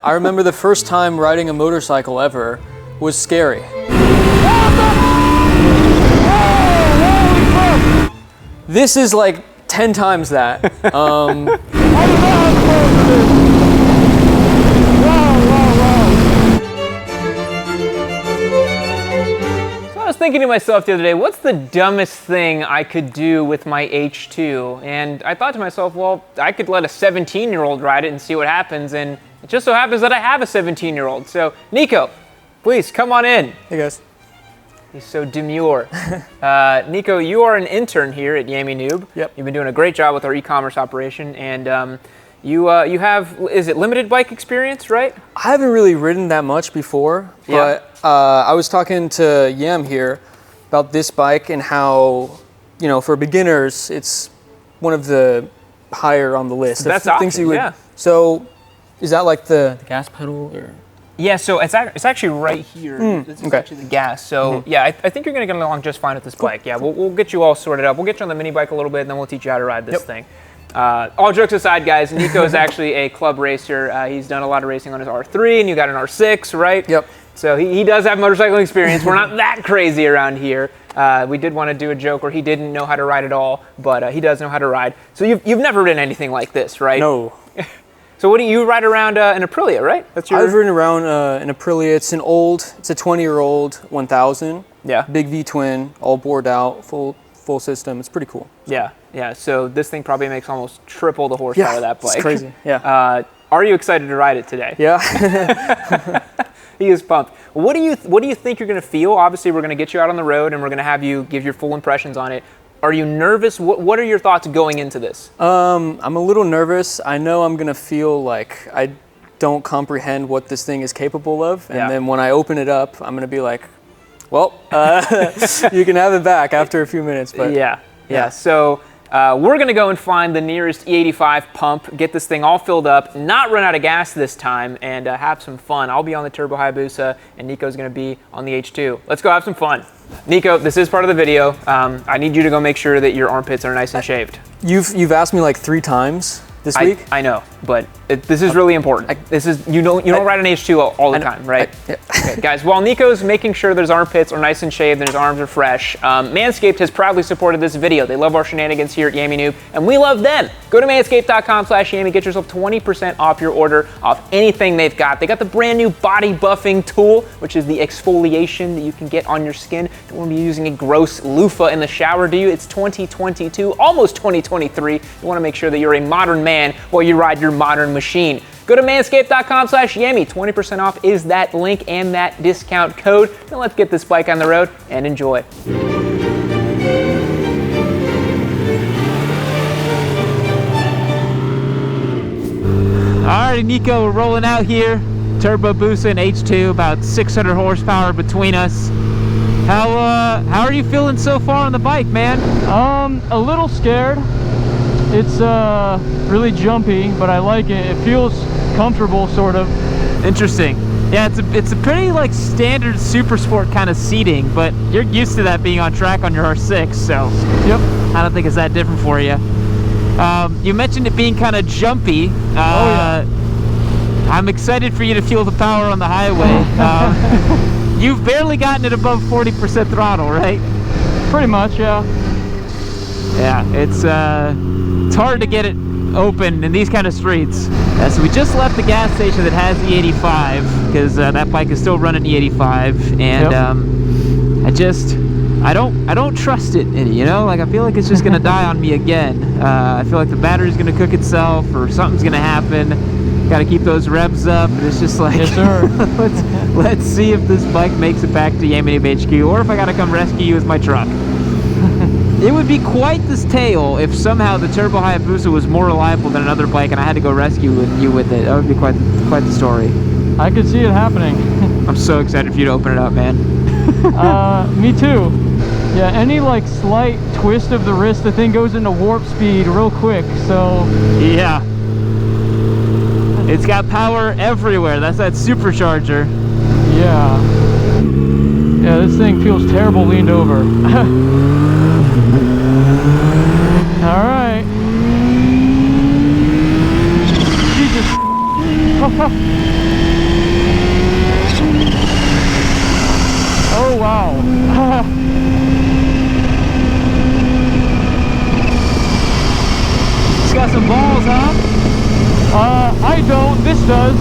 I remember the first time riding a motorcycle ever was scary. This is like 10 times that. So I was thinking to myself the other day, what's the dumbest thing I could do with my H2? And I thought to myself, well, I could let a 17-year-old ride it and see what happens. And it just so happens that I have a 17-year-old. So Nico, please come on in. Hey guys. He's so demure. Nico, you are an intern here at Yami Noob. Yep. You've been doing a great job with our e-commerce operation, and you have, is it limited bike experience, right? I haven't really ridden that much before, but I was talking to Yam here about this bike and how, you know, for beginners, it's one of the higher on the list. That's of things awesome, you would, yeah. So, is that like the gas pedal or? Yeah, so it's actually right here. This is actually the gas. So yeah, I think you're gonna get along just fine with this bike. Yeah, we'll get you all sorted up. We'll get you on the mini bike a little bit, and then we'll teach you how to ride this thing. All jokes aside, guys, Nico is actually a club racer. He's done a lot of racing on his R3, and you got an R6, right? Yep. So he does have motorcycling experience. We're not that crazy around here. We did want to do a joke where he didn't know how to ride at all, but he does know how to ride. So you've never ridden anything like this, right? No. So what do you ride around an Aprilia, right? That's your. I've ridden around an Aprilia. It's a 20-year-old 1000. Yeah. Big V twin, all bored out, full system. It's pretty cool. Yeah, yeah. So this thing probably makes almost triple the horsepower of that bike. It's crazy. Yeah. Are you excited to ride it today? Yeah. He is pumped. What do you think you're going to feel? Obviously, we're going to get you out on the road, and we're going to have you give your full impressions on it. Are you nervous? What are your thoughts going into this? I'm a little nervous. I know I'm gonna feel like I don't comprehend what this thing is capable of, and then when I open it up, I'm gonna be like, well, you can have it back after a few minutes. But yeah. So we're gonna go and find the nearest E85 pump, get this thing all filled up, not run out of gas this time, and have some fun. I'll be on the Turbo Hayabusa, and Nico's gonna be on the H2. Let's go have some fun. Nico, this is part of the video. I need you to go make sure that your armpits are nice and shaved. You've asked me like 3 times this week. I know, but this is really important. This is you don't ride an H2 all the time, right? Okay, guys. While Nico's making sure that his armpits are nice and shaved and his arms are fresh, Manscaped has proudly supported this video. They love our shenanigans here at Yami Noob, and we love them. Go to manscaped.com/Yami, get yourself 20% off your order off anything they've got. They got the brand new body buffing tool, which is the exfoliation that you can get on your skin. Don't want to be using a gross loofah in the shower, do you? It's 2022, almost 2023. You want to make sure that you're a modern man while you ride your modern machine. Go to manscaped.com/Yami. 20% off is that link and that discount code. Now let's get this bike on the road and enjoy. Alrighty, Nico, we're rolling out here. Turbo Busa and H2, about 600 horsepower between us. How are you feeling so far on the bike, man? A little scared. It's really jumpy, but I like it. It feels comfortable, sort of. Interesting. Yeah, it's a pretty like standard super sport kind of seating, but you're used to that being on track on your R6, so yep. I don't think it's that different for you. You mentioned it being kind of jumpy. Oh yeah. I'm excited for you to feel the power on the highway. You've barely gotten it above 40% throttle, right? Pretty much, yeah. Yeah, it's hard to get it open in these kind of streets. So we just left the gas station that has the 85 because that bike is still running the 85, and I don't trust it any, you know? Like I feel like it's just gonna die on me again. I feel like the battery's gonna cook itself or something's gonna happen. Got to keep those revs up, and it's just like, yes, sir. let's see if this bike makes it back to Yami Noob HQ, or if I got to come rescue you with my truck. It would be quite this tale if somehow the Turbo Hayabusa was more reliable than another bike, and I had to go rescue you with it. That would be quite the story. I could see it happening. I'm so excited for you to open it up, man. Me too. Yeah, any like slight twist of the wrist, the thing goes into warp speed real quick. So yeah. It's got power everywhere. That's that supercharger. Yeah. Yeah, this thing feels terrible leaned over. All right. Jesus. Oh, wow. It's got some balls, huh? I don't. This does.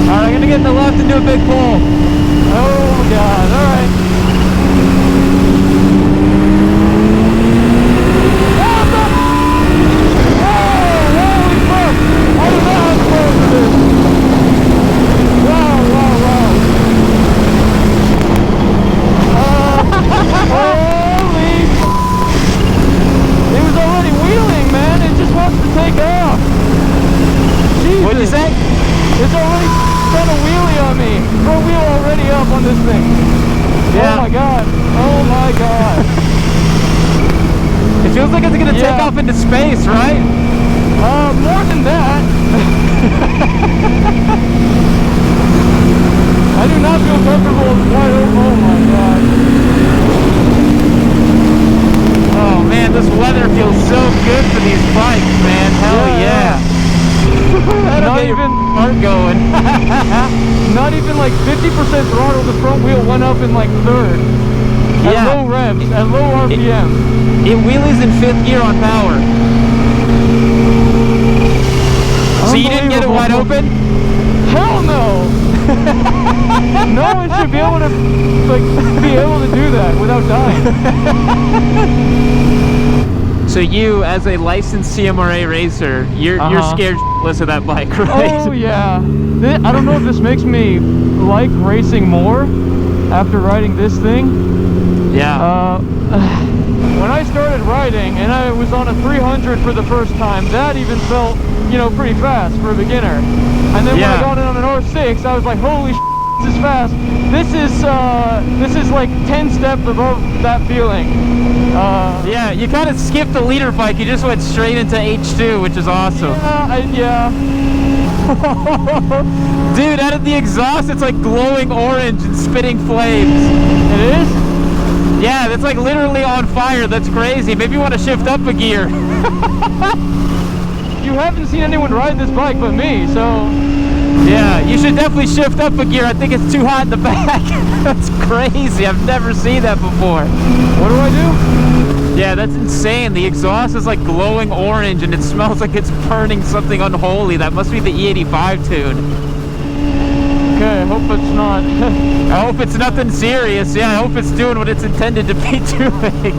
Alright, I'm gonna get the left and do a big pull. Oh, God. All right. What'd you say? It's already done a wheelie on me. Front wheel already up on this thing. Yeah. Oh my god. Oh my god. It feels like it's gonna take off into space, right? More than that. I do not feel comfortable with wide open. Oh my god. Oh man, this weather feels so good for these bikes, man. Hell yeah. Not even heart going. Not even like 50% throttle. The front wheel went up in like third. At low revs, at low RPM. It wheelies in 5th gear on power. So you didn't get it wide open? Hell no! No one should be able to do that without dying. So you, as a licensed CMRA racer, you're scared shitless of that bike, right? Oh yeah. I don't know if this makes me like racing more after riding this thing. Yeah. When I started riding and I was on a 300 for the first time, that even felt, you know, pretty fast for a beginner. And then when I got it on an R6, I was like, holy shit, this is fast. This is like 10 steps above that feeling. Yeah, you kind of skipped the leader bike. You just went straight into H2, which is awesome. Yeah. Dude, out of the exhaust, it's like glowing orange and spitting flames. It is? Yeah, that's like literally on fire. That's crazy. Maybe you want to shift up a gear. You haven't seen anyone ride this bike but me, so... Yeah, you should definitely shift up a gear. I think it's too hot in the back. That's crazy. I've never seen that before. What do I do? Yeah, that's insane. The exhaust is like glowing orange and it smells like it's burning something unholy. That must be the E85 tune. Okay, I hope it's not. I hope it's nothing serious. Yeah, I hope it's doing what it's intended to be doing.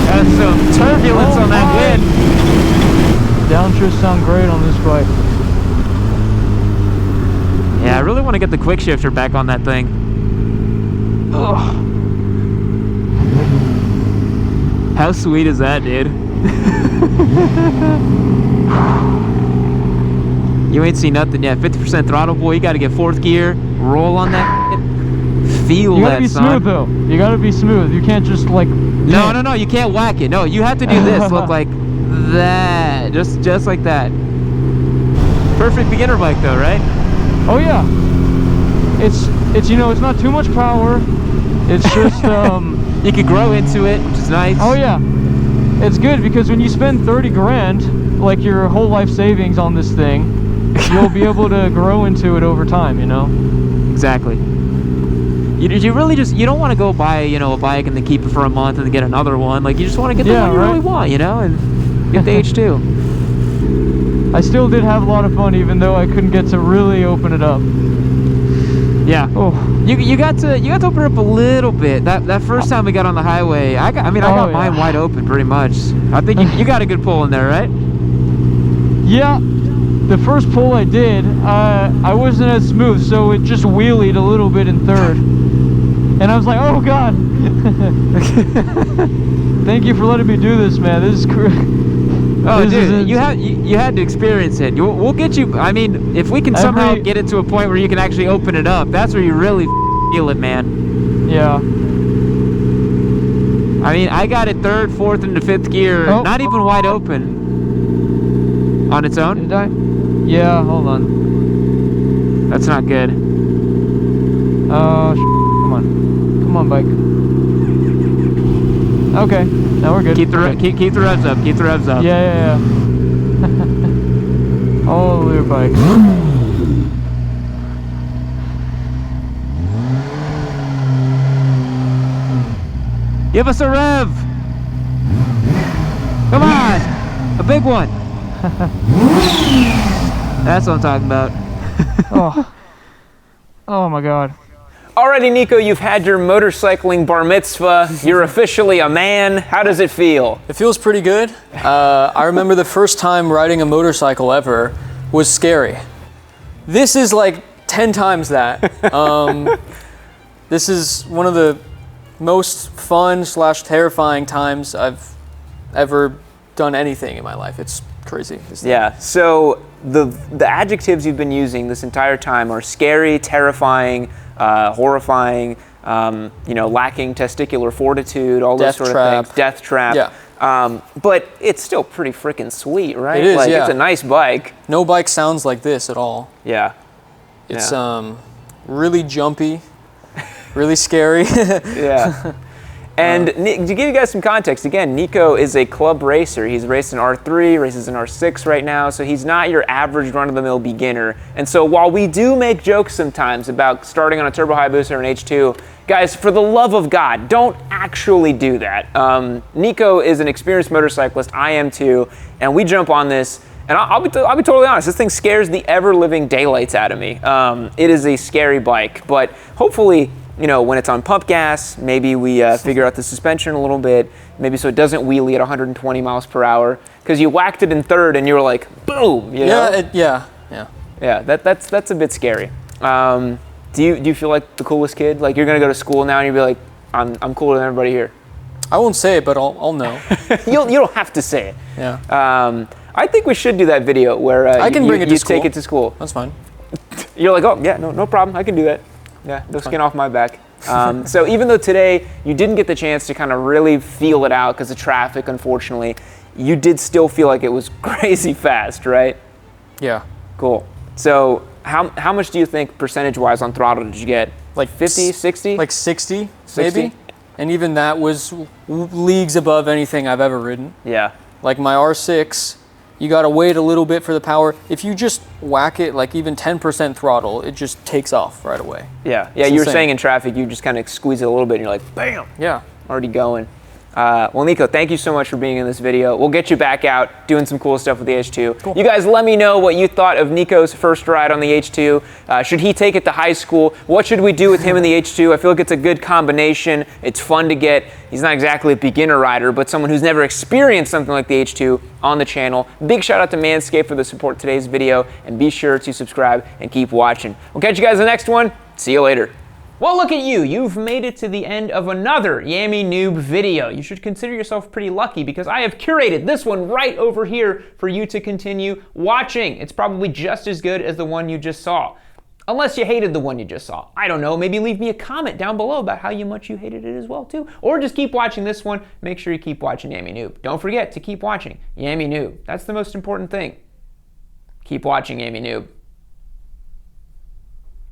That's some turbulence on that wind. Downshifts sound great on this bike. Yeah, I really want to get the quick shifter back on that thing. Ugh. How sweet is that, dude? You ain't seen nothing yet. 50% throttle, boy. You got to get 4th gear. Roll on that. Feel that, You gotta be son. smooth though. You gotta be smooth. You can't just like. No. You can't whack it. No, you have to do this. Look like that. Just like that. Perfect beginner bike though, right? Oh yeah. It's you know, it's not too much power. It's just you could grow into it, which is nice. Oh yeah. It's good because when you spend 30 grand, like your whole life savings on this thing, you'll be able to grow into it over time, you know? Exactly. You really just, you don't want to go buy, you know, a bike and then keep it for a month and then get another one. Like, you just want to get the one you really want, you know, and get the H2. I still did have a lot of fun, even though I couldn't get to really open it up. Yeah. Oh. You got to open it up a little bit. That first time we got on the highway, I got mine wide open pretty much. I think you got a good pull in there, right? Yeah. The first pull I did, I wasn't as smooth, so it just wheelied a little bit in third. And I was like, oh god. Thank you for letting me do this, man. This is great. Oh, dude, you had to experience it. We'll get you. I mean, if we can somehow get it to a point where you can actually open it up, that's where you really feel it, man. Yeah. I mean, I got it 3rd, 4th, into 5th gear, not even wide open on its own. Did I? Yeah. Hold on. That's not good. Oh, come on, bike. Okay, now we're good. Keep the revs up. Keep the revs up. Yeah. All the bike. Give us a rev. Come on, a big one. That's what I'm talking about. Oh my God. Alrighty, Nico, you've had your motorcycling bar mitzvah. You're officially a man. How does it feel? It feels pretty good. I remember the first time riding a motorcycle ever was scary. This is like 10 times that. This is one of the most fun / terrifying times I've ever done anything in my life. It's crazy. Yeah, so the adjectives you've been using this entire time are scary, terrifying, horrifying, lacking testicular fortitude, all those sort of things. Death trap. Yeah. But it's still pretty freaking sweet, right? It is, yeah. It's a nice bike. No bike sounds like this at all. Yeah. It's really jumpy, really scary. Yeah. And to give you guys some context, again, Nico is a club racer. He's raced an R3, races an R6 right now, so he's not your average run-of-the-mill beginner. And so while we do make jokes sometimes about starting on a Turbo Hayabusa or an H2, guys, for the love of God, don't actually do that. Nico is an experienced motorcyclist, I am too, and we jump on this, and I'll be totally honest, this thing scares the ever-living daylights out of me. It is a scary bike, but hopefully, when it's on pump gas, maybe we figure out the suspension a little bit, maybe so it doesn't wheelie at 120 miles per hour, because you whacked it in third and you were like, boom, Yeah, that's a bit scary. Do you feel like the coolest kid? Like you're gonna go to school now and you'll be like, I'm cooler than everybody here. I won't say it, but I'll know. You don't have to say it. Yeah. I think we should do that video where I can bring it to school. Take it to school. That's fine. You're like, oh yeah, no problem, I can do that. Yeah, no skin off my back. So even though today you didn't get the chance to kind of really feel it out because of traffic, unfortunately, you did still feel like it was crazy fast, right? Yeah. Cool. So how much do you think percentage-wise on throttle did you get? Like 50, 60? Like 60, maybe. And even that was leagues above anything I've ever ridden. Yeah. Like my R6, you gotta wait a little bit for the power. If you just whack it like even 10% throttle, it just takes off right away. Yeah, you were saying in traffic, you just kind of squeeze it a little bit and you're like, bam! Yeah. Already going. Well, Nico, thank you so much for being in this video. We'll get you back out doing some cool stuff with the H2. Cool. You guys let me know what you thought of Nico's first ride on the H2. Should he take it to high school? What should we do with him in the H2? I feel like it's a good combination. It's fun to get. He's not exactly a beginner rider, but someone who's never experienced something like the H2 on the channel. Big shout out to Manscaped for the support today's video, and be sure to subscribe and keep watching. We'll catch you guys in the next one. See you later. Well, look at you. You've made it to the end of another Yammy Noob video. You should consider yourself pretty lucky because I have curated this one right over here for you to continue watching. It's probably just as good as the one you just saw. Unless you hated the one you just saw. I don't know, maybe leave me a comment down below about how much you hated it as well too. Or just keep watching this one. Make sure you keep watching Yammy Noob. Don't forget to keep watching Yammy Noob. That's the most important thing. Keep watching Yammy Noob.